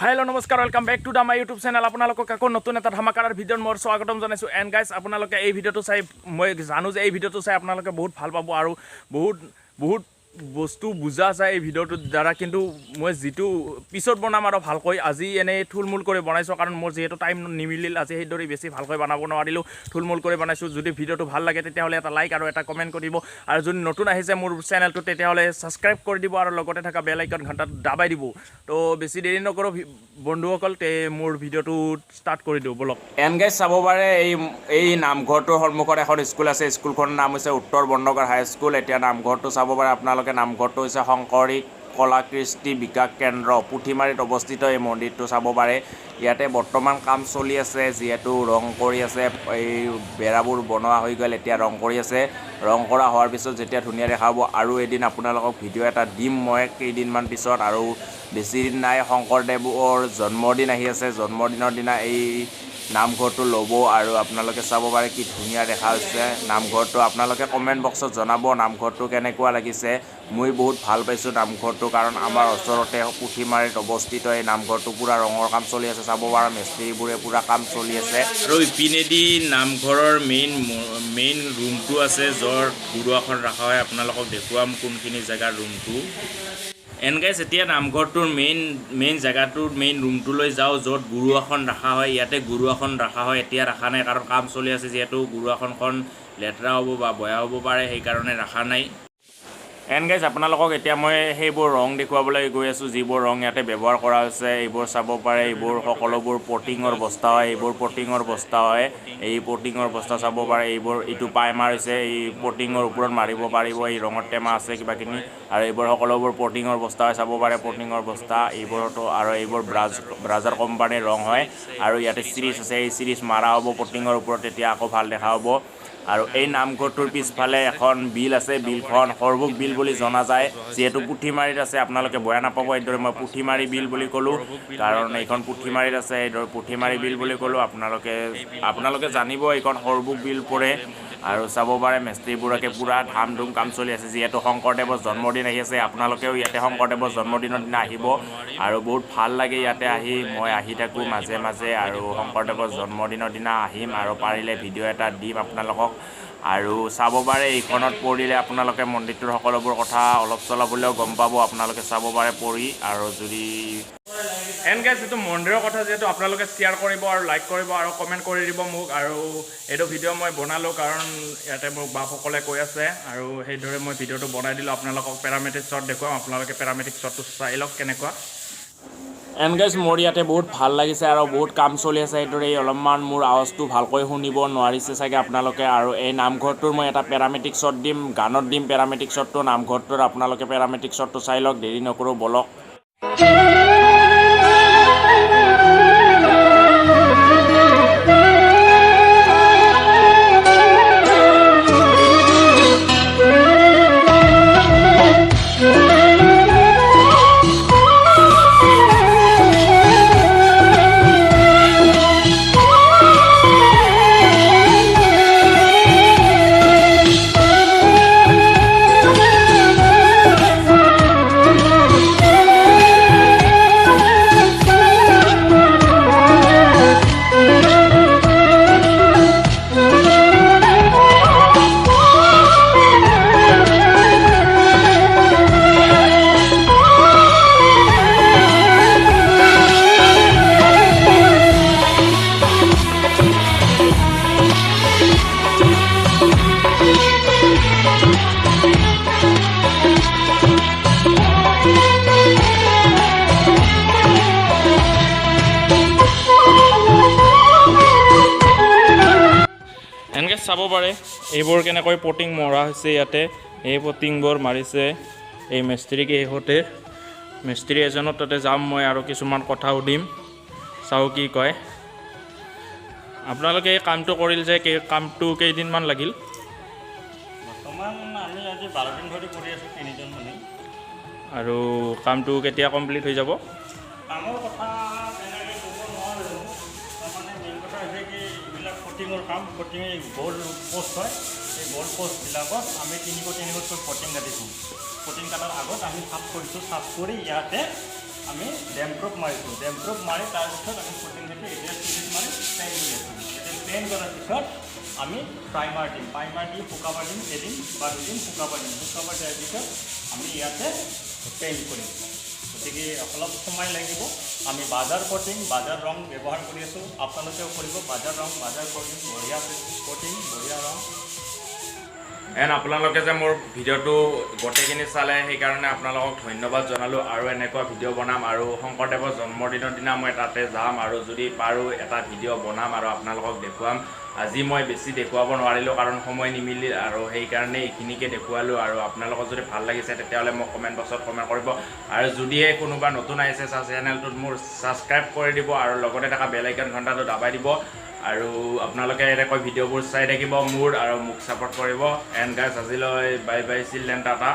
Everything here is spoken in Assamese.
हेलो नमस्कार welcome back to the my YouTube channel আপোনালোকক আকৌ নতুন এটা ধামাকাৰ ভিডিঅ'ত মোৰ স্বাগতম জনাইছোঁ এণ্ড গাইজ আপোনালোকে এই ভিডিঅ'টো চাই মই জানো যে এই ভিডিঅ'টো চাই আপোনালোকে বহুত ভাল পাব আৰু বহুত বস্তু বুজা যায় এই ভিডিঅ'টোৰ দ্বাৰা কিন্তু মই যিটো পিছত বনাম আৰু ভালকৈ আজি এনেই থুলমূল কৰি বনাইছোঁ কাৰণ মোৰ যিহেতু টাইম নিমিলিল আজি সেইদৰে বেছি ভালকৈ বনাব নোৱাৰিলোঁ থুলমূল কৰি বনাইছোঁ যদি ভিডিঅ'টো ভাল লাগে তেতিয়াহ'লে এটা লাইক আৰু এটা কমেণ্ট কৰিব আৰু যদি নতুন আহিছে মোৰ চেনেলটো তেতিয়াহ'লে ছাবস্ক্ৰাইব কৰি দিব আৰু লগতে থকা বেল আইকন ঘণ্টাটো দাবাই দিব তো বেছি দেৰি নকৰোঁ বন্ধুসকল মোৰ ভিডিঅ'টো ষ্টাৰ্ট কৰি দিওঁ বলক এণ্ড গাইজ চাব পাৰে এই নামঘৰটোৰ সন্মুখত এখন স্কুল আছে স্কুলখনৰ নাম হৈছে উত্তৰ বন্দগাঁও হাইস্কুল এতিয়া নামঘৰটো চাব পাৰে আপোনালোকে নামঘৰটো হৈছে শংকৰী কলা কৃষ্টি বিকাশ কেন্দ্ৰ পুথিমাৰীত অৱস্থিত এই মন্দিৰটো চাব পাৰে ইয়াতে বৰ্তমান কাম চলি আছে যিহেতু ৰং কৰি আছে এই বেৰাবোৰ বনোৱা হৈ গ'ল এতিয়া ৰং কৰি আছে ৰং কৰা হোৱাৰ পিছত যেতিয়া ধুনীয়া দেখা হ'ব আৰু এদিন আপোনালোকক ভিডিঅ' এটা দিম মই কেইদিনমান পিছত আৰু বেছি দিন নাই শংকৰদেৱৰ জন্মদিন আহি আছে জন্মদিনৰ দিনা এই নামঘৰটো ল'ব আৰু আপোনালোকে চাব পাৰে কি ধুনীয়া দেখা হৈছে নামঘৰটো আপোনালোকে কমেণ্ট বক্সত জনাব নামঘৰটো কেনেকুৱা লাগিছে মই বহুত ভাল পাইছোঁ নামঘৰটো কাৰণ আমাৰ ওচৰতে পুথিমাৰীত অৱস্থিত এই নামঘৰটো পূৰা ৰঙৰ কাম চলি আছে চাব পাৰে মিস্ত্ৰীবোৰে পূৰা কাম চলি আছে আৰু ইপিনেদি নামঘৰৰ মেইন ৰুমটো আছে য'ত গুৰুৱাখন ৰখা হয় আপোনালোকক দেখুৱাম কোনখিনি জেগাৰ ৰুমটো এণ্ড গাইজ এতিয়া নামঘৰটোৰ মেইন জেগাটোৰ মেইন ৰুমটোলৈ যাওঁ য'ত গুৰুৱাখন ৰখা হয় ইয়াতে গুৰুৱাখন ৰখা হয় এতিয়া ৰখা নাই কাৰণ কাম চলি আছে যিহেতু গুৰুৱাখনখন লেতেৰা হ'ব বা বেয়া হ'ব পাৰে সেইকাৰণে ৰখা নাই এণ্ড গাইজ আপোনালোকক এতিয়া মই সেইবোৰ ৰং দেখুৱাবলৈ গৈ আছোঁ যিবোৰ ৰং ইয়াতে ব্যৱহাৰ কৰা হৈছে এইবোৰ চাব পাৰে এইবোৰ সকলোবোৰ পটিঙৰ বস্তা হয় এইবোৰ পটিঙৰ বস্তা হয় এই পটিঙৰ বস্তা চাব পাৰে এইটো প্ৰাইমাৰ হৈছে এই পটিঙৰ ওপৰত মাৰিব পাৰিব এই ৰঙৰ টেমা আছে কিবাকিনি আৰু এইবোৰ সকলোবোৰ পটিঙৰ বস্তা হয় চাব পাৰে পটিঙৰ বস্তা এইবোৰতো আৰু এইবোৰ ব্ৰাজাৰ কোম্পানীৰ ৰং হয় আৰু ইয়াতে চিৰিজ আছে এই চিৰিজ মাৰা হ'ব পটিঙৰ ওপৰত তেতিয়া আকৌ ভাল দেখা হ'ব আৰু এই নামঘৰটোৰ পিছফালে এখন বিল আছে বিলখন সৰভোগ বিল বুলি জনা যায় যিহেতু পুথিমাৰীত আছে আপোনালোকে বেয়া নাপাব এইদৰে মই পুথিমাৰী বিল বুলি ক'লোঁ কাৰণ এইখন পুথিমাৰীত আছে এইদৰে পুথিমাৰী বিল বুলি ক'লোঁ আপোনালোকে জানিব এইখন সৰভোগ বিল পৰে আৰু চাব পাৰে মিস্ত্ৰীবোৰকে পূৰা ধাম ধুম কাম চলি আছে যিহেতু শংকৰদেৱৰ জন্মদিন আহি আছে আপোনালোকেও ইয়াতে শংকৰদেৱৰ জন্মদিনৰ দিনা আহিব আৰু বহুত ভাল লাগে ইয়াতে আহি মই আহি থাকোঁ মাজে মাজে আৰু শংকৰদেৱৰ জন্মদিনৰ দিনা আহিম আৰু পাৰিলে ভিডিঅ' এটা দিম আপোনালোকক আৰু চাব পাৰে এইখনত পৰিলে আপোনালোকে মন্দিৰটোৰ সকলোবোৰ কথা অলপ চলপ হ'লেও গম পাব আপোনালোকে চাব পাৰে পৰি আৰু যদি এণ্ড গাইজ এইটো মন্দিৰৰ কথা যিহেতু আপোনালোকে শ্বেয়াৰ কৰিব আৰু লাইক কৰিব আৰু কমেণ্ট কৰি দিব মোক আৰু এইটো ভিডিঅ' মই বনালোঁ কাৰণ ইয়াতে মোক বাপসকলে কৈ আছে আৰু সেইদৰে মই ভিডিঅ'টো বনাই দিলোঁ আপোনালোকক পেৰামেট্ৰিক শ্বট দেখুৱাম আপোনালোকে পেৰামেট্ৰিক শ্বটটো চাই লওক কেনেকুৱা এণ্ড গাইজ মোৰ ইয়াতে বহুত ভাল লাগিছে আৰু বহুত কাম চলি আছে সেইদৰে অলপমান মোৰ আৱাজটো ভালকৈ শুনিব নোৱাৰিছে চাগে আপোনালোকে আৰু এই নামঘৰটোৰ মই এটা পেৰামেট্ৰিক শ্বট দিম গানত দিম পেৰামেট্ৰিক শ্বটটো নামঘৰটোৰ আপোনালোকে পেৰামেট্ৰিক শ্বটটো চাই লওক দেৰি নকৰোঁ বলক এনেকৈ চাব পাৰে এইবোৰ কেনেকৈ পটিং মৰা হৈছে ইয়াতে এই পটিংবোৰ মাৰিছে এই মিস্ত্ৰীকে শেহতে মিস্ত্ৰী এজনৰ তাতে যাম মই আৰু কিছুমান কথা সুধিম চাওঁ কি কয় আপোনালোকে এই কামটো কৰিল যে কামটো কেইদিনমান লাগিল বৰ্তমান আমি আজি 12 দিন ধৰি কৰি আছোঁ 3জন মানে আৰু কামটো কেতিয়া কমপ্লিট হৈ যাব কামৰ কথা তেনেকৈ ক'ব নোৱাৰোঁ তাৰমানে মেইন কথা হৈছে কি এইবিলাক ফটিঙৰ কাম ফটিং গ'ল পোষ্ট হয় এই গ'ল পোষ্টবিলাকত আমি 3 ফুট 3 ফুট পটিং কাটিছোঁ পটিং কাটাৰ আগত আমি চাফ কৰিছোঁ চাফ কৰি ইয়াতে আমি ডেম্প্ৰুফ মাৰিছোঁ ডেম্প্ৰুফ মাৰি তাৰপিছত আমি পুটিং সেইটো এতিয়া চিলিত মাৰি পেইণ্ট কৰি আছোঁ এতিয়া পেইণ্ট কৰাৰ পিছত আমি প্ৰাইমাৰ দিম প্ৰাইমাৰ দি শুকাব দিম এদিন বা দুদিন শুকাব দিম শুকাব দিয়াৰ পিছত আমি ইয়াতে পেইণ্ট কৰিম গতিকে অলপ সময় লাগিব আমি বাজাৰ কোটিং বাজাৰ ৰং ব্যৱহাৰ কৰি আছোঁ আপোনালোকেও কৰিব বাজাৰ ৰং বাজাৰ কোটিং বঢ়িয়া কোটিং বঢ়িয়া ৰং এণ্ড আপোনালোকে যে মোৰ ভিডিঅ'টো গোটেইখিনি চালে সেইকাৰণে আপোনালোকক ধন্যবাদ জনালোঁ আৰু এনেকুৱা ভিডিঅ' বনাম আৰু শংকৰদেৱৰ জন্মদিনৰ দিনা মই তাতে যাম আৰু যদি পাৰোঁ এটা ভিডিঅ' বনাম আৰু আপোনালোকক দেখুৱাম আজি মই বেছি দেখুৱাব নোৱাৰিলোঁ কাৰণ সময় নিমিলিল আৰু সেইকাৰণে এইখিনিকে দেখুৱালোঁ আৰু আপোনালোকৰ যদি ভাল লাগিছে তেতিয়াহ'লে মোক কমেণ্ট বক্সত কমেণ্ট কৰিব আৰু যদিহে কোনোবা নতুন আহিছে চেনেলটোত মোৰ ছাবস্ক্ৰাইব কৰি দিব আৰু লগতে থকা বেল আইকন ঘণ্টাটো দাবাই দিব আৰু আপোনালোকে এনেকৈ ভিডিঅ'বোৰ চাই থাকিব মোৰ আৰু মোক ছাপোৰ্ট কৰিব এণ্ড গাইজ আজিলৈ বাই বাই চিলড্ৰেন টাটা